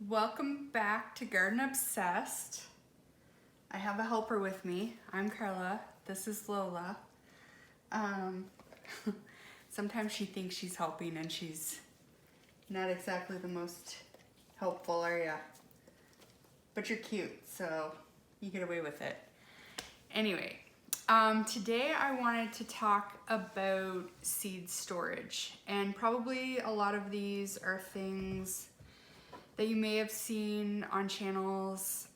Welcome back to Garden Obsessed. I have a helper with me. I'm Carla. This is Lola. Sometimes she thinks she's helping and she's not exactly the most helpful, are ya? But you're cute, so you get away with it. Anyway, today I wanted to talk about seed storage, and probably a lot of these are things that you may have seen on channels,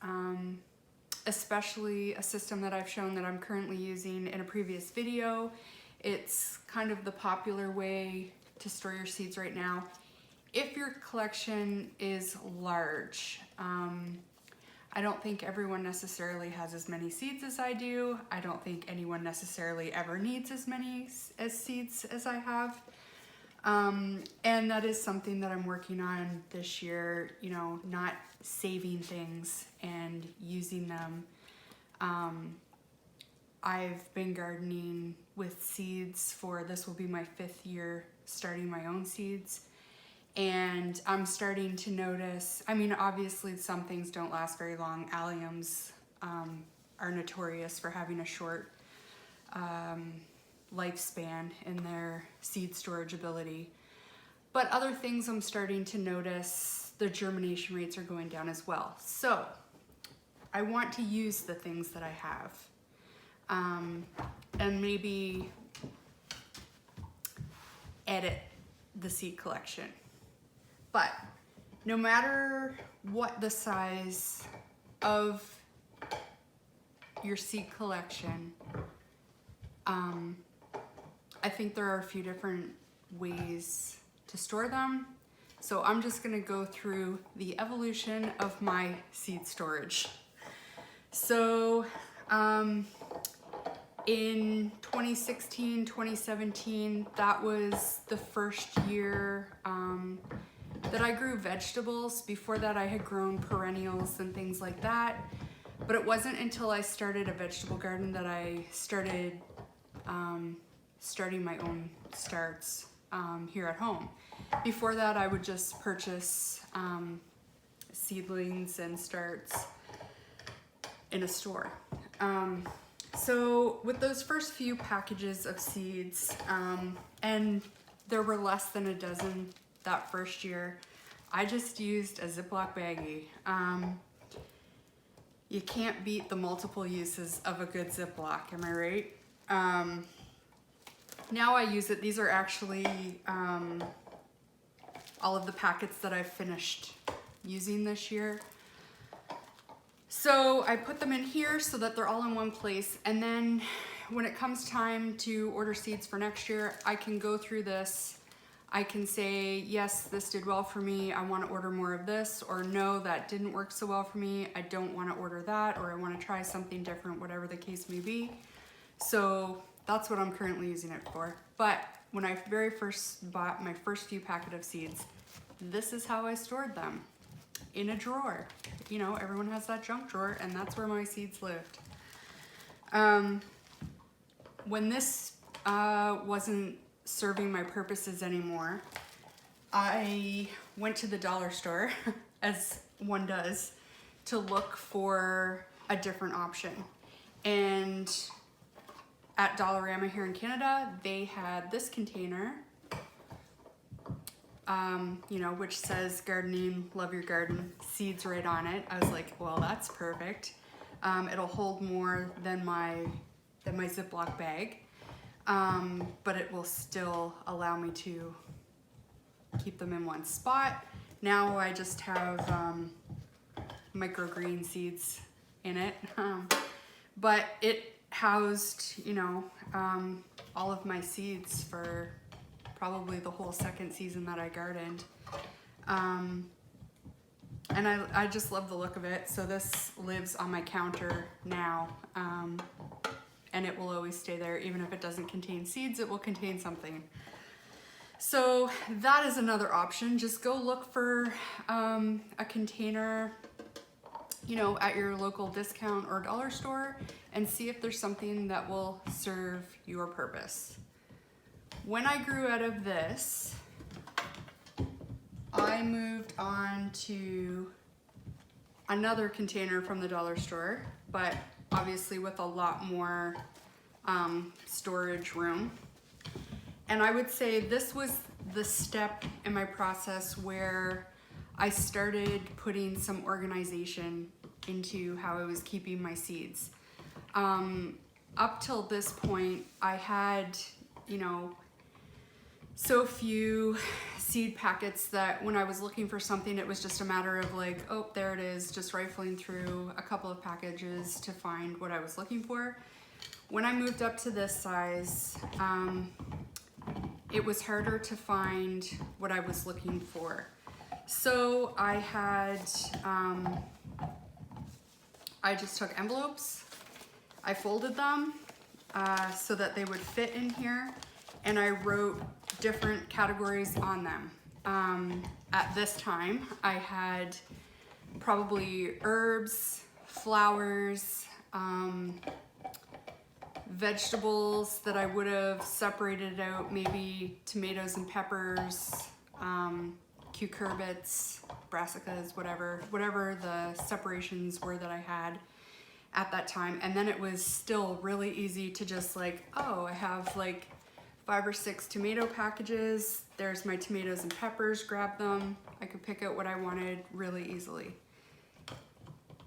especially a system that I've shown that I'm currently using in a previous video. It's kind of the popular way to store your seeds right now. If your collection is large, I don't think everyone necessarily has as many seeds as I do. I don't think anyone necessarily ever needs as many seeds as I have. And that is something that I'm working on this year, you know, not saving things and using them. I've been gardening with seeds this will be my 5th year starting my own seeds. And I'm starting to notice, I mean, obviously some things don't last very long. Alliums are notorious for having a short lifespan in their seed storage ability. But other things I'm starting to notice, the germination rates are going down as well. So I want to use the things that I have and maybe edit the seed collection. But no matter what the size of your seed collection, I think there are a few different ways to store them. So I'm just gonna go through the evolution of my seed storage. So in 2016, 2017, that was the first year that I grew vegetables. Before that I had grown perennials and things like that. But it wasn't until I started a vegetable garden that I started starting my own starts here at home. Before that, I would just purchase seedlings and starts in a store. So with those first few packages of seeds, and there were less than a dozen that first year, I just used a Ziploc baggie. You can't beat the multiple uses of a good Ziploc, am I right? Now I use it. These are actually all of the packets that I've finished using this year. So I put them in here so that they're all in one place, and then when it comes time to order seeds for next year, I can go through this. I can say, yes, this did well for me, I want to order more of this, or no, that didn't work so well for me, I don't want to order that, or I want to try something different, whatever the case may be. So that's what I'm currently using it for. But when I very first bought my first few packet of seeds, this is how I stored them, in a drawer. You know, everyone has that junk drawer, and that's where my seeds lived. When this wasn't serving my purposes anymore, I went to the dollar store, as one does, to look for a different option. And at Dollarama here in Canada, they had this container, you know, which says gardening, love your garden, seeds right on it. I was like, well, that's perfect. It'll hold more than my Ziploc bag, but it will still allow me to keep them in one spot. Now I just have microgreen seeds in it, but it housed, you know, all of my seeds for probably the whole second season that I gardened. And I just love the look of it. So this lives on my counter now, and it will always stay there. Even if it doesn't contain seeds, it will contain something. So that is another option. Just go look for a container, you know, at your local discount or dollar store, and see if there's something that will serve your purpose. When I grew out of this, I moved on to another container from the dollar store, but obviously with a lot more storage room. And I would say this was the step in my process where I started putting some organization into how I was keeping my seeds. Up till this point, I had, you know, so few seed packets that when I was looking for something, it was just a matter of like, oh, there it is, just rifling through a couple of packages to find what I was looking for. When I moved up to this size, it was harder to find what I was looking for. So I had, I just took envelopes, I folded them so that they would fit in here, and I wrote different categories on them. At this time, I had probably herbs, flowers, vegetables that I would have separated out, maybe tomatoes and peppers, cucurbits, brassicas, whatever the separations were that I had at that time. And then it was still really easy to just like, oh, I have like 5 or 6 tomato packages. There's my tomatoes and peppers, grab them. I could pick out what I wanted really easily.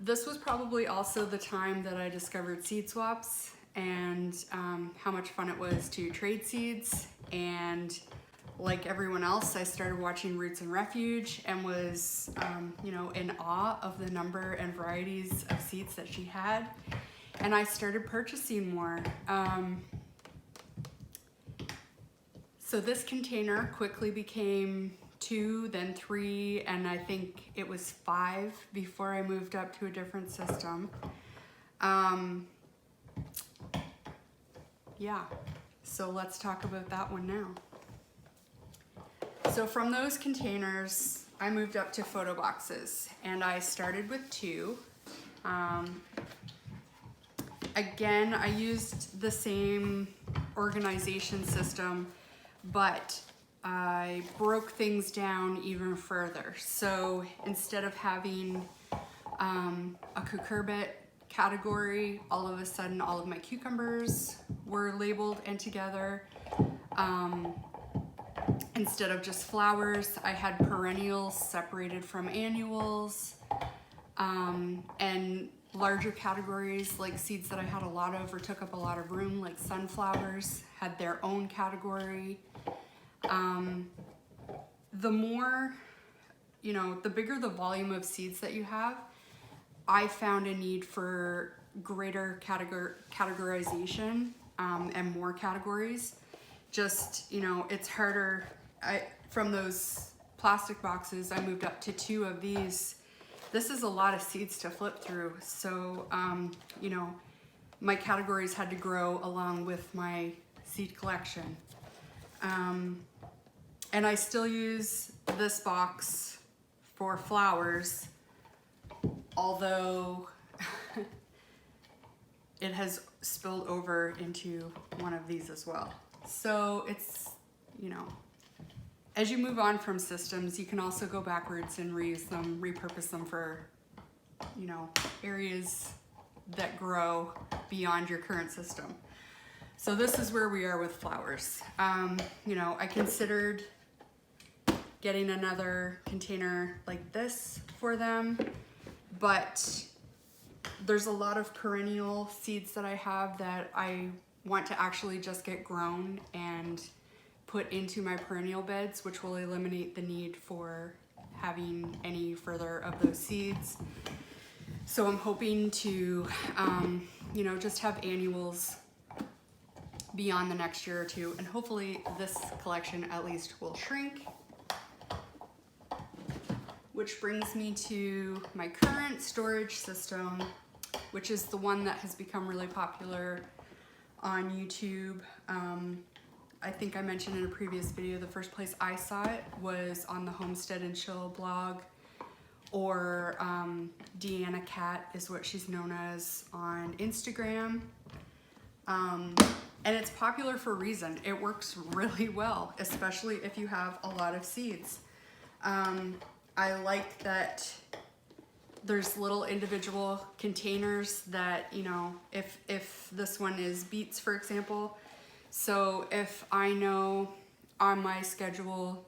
This was probably also the time that I discovered seed swaps and how much fun it was to trade seeds. And like everyone else, I started watching Roots and Refuge and was, you know, in awe of the number and varieties of seeds that she had. And I started purchasing more. So this container quickly became 2, then 3, and I think it was 5 before I moved up to a different system. Yeah, so let's talk about that one now. So from those containers, I moved up to photo boxes, and I started with 2. Again, I used the same organization system, but I broke things down even further. So instead of having a cucurbit category, all of a sudden all of my cucumbers were labeled and together. Instead of just flowers, I had perennials separated from annuals, and larger categories like seeds that I had a lot of or took up a lot of room, like sunflowers, had their own category. The more, you know, the bigger the volume of seeds that you have, I found a need for greater categorization and more categories. Just, you know, it's harder. From those plastic boxes, I moved up to 2 of these. This is a lot of seeds to flip through. So, you know, my categories had to grow along with my seed collection. And I still use this box for flowers, although it has spilled over into one of these as well. So it's, you know, as you move on from systems, you can also go backwards and reuse them, repurpose them for, you know, areas that grow beyond your current system. So this is where we are with flowers. You know, I considered getting another container like this for them, but there's a lot of perennial seeds that I have that I want to actually just get grown and put into my perennial beds, which will eliminate the need for having any further of those seeds. So I'm hoping to, you know, just have annuals beyond the next year or 2, and hopefully this collection at least will shrink. Which brings me to my current storage system, which is the one that has become really popular on YouTube. I think I mentioned in a previous video, the first place I saw it was on the Homestead and Chill blog, or Deanna Cat is what she's known as on Instagram. And it's popular for a reason. It works really well, especially if you have a lot of seeds. I like that there's little individual containers that, you know, if this one is beets, for example. So if I know on my schedule,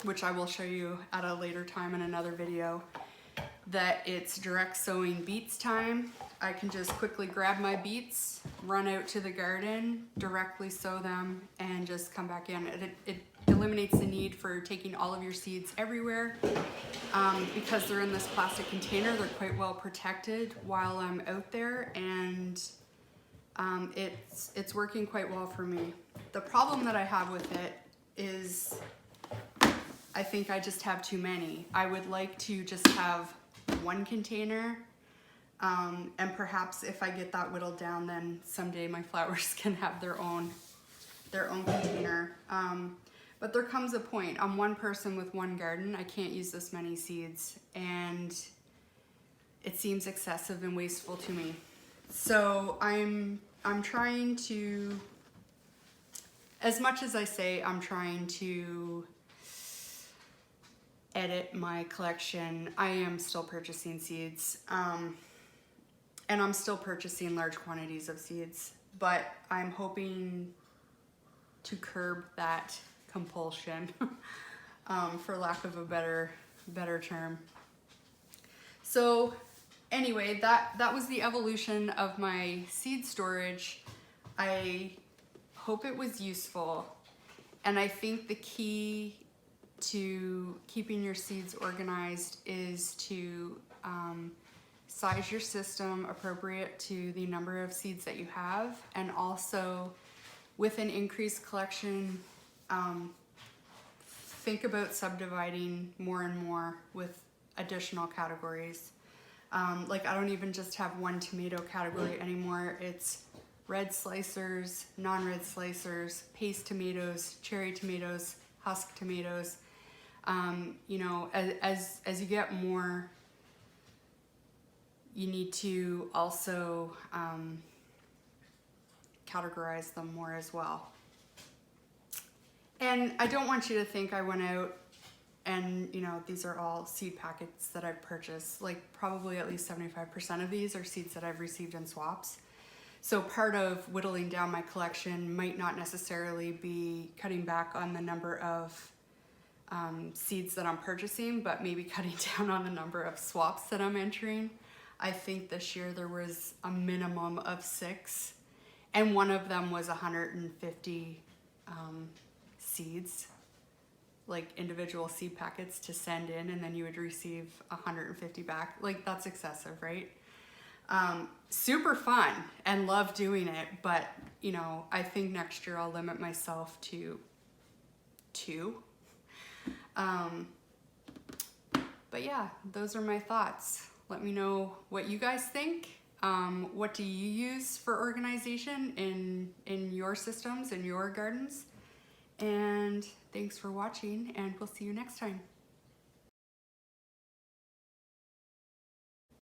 which I will show you at a later time in another video, that it's direct sowing beets time, I can just quickly grab my beets, run out to the garden, directly sow them, and just come back in. It eliminates the need for taking all of your seeds everywhere. Because they're in this plastic container, they're quite well protected while I'm out there, and it's working quite well for me. The problem that I have with it is I think I just have too many. I would like to just have one container, and perhaps if I get that whittled down, then someday my flowers can have their own container. But there comes a point, I'm one person with one garden, I can't use this many seeds, and it seems excessive and wasteful to me. So I'm trying to, as much as I say I'm trying to edit my collection, I am still purchasing seeds, and I'm still purchasing large quantities of seeds, but I'm hoping to curb that compulsion, for lack of a better term. So anyway, that was the evolution of my seed storage. I hope it was useful, and I think the key to keeping your seeds organized is to size your system appropriate to the number of seeds that you have, and also with an increased collection, think about subdividing more and more with additional categories. Like I don't even just have one tomato category anymore. It's red slicers, non-red slicers, paste tomatoes, cherry tomatoes, husk tomatoes. You know, as you get more, you need to also categorize them more as well. And I don't want you to think I went out and, you know, these are all seed packets that I've purchased. Like probably at least 75% of these are seeds that I've received in swaps. So part of whittling down my collection might not necessarily be cutting back on the number of seeds that I'm purchasing, but maybe cutting down on the number of swaps that I'm entering. I think this year there was a minimum of 6, and one of them was 150 seeds, like individual seed packets to send in, and then you would receive 150 back. Like that's excessive, right? Super fun and love doing it, but you know, I think next year I'll limit myself to 2. But yeah, those are my thoughts. Let me know what you guys think. What do you use for organization in your systems, in your gardens? And thanks for watching, and we'll see you next time.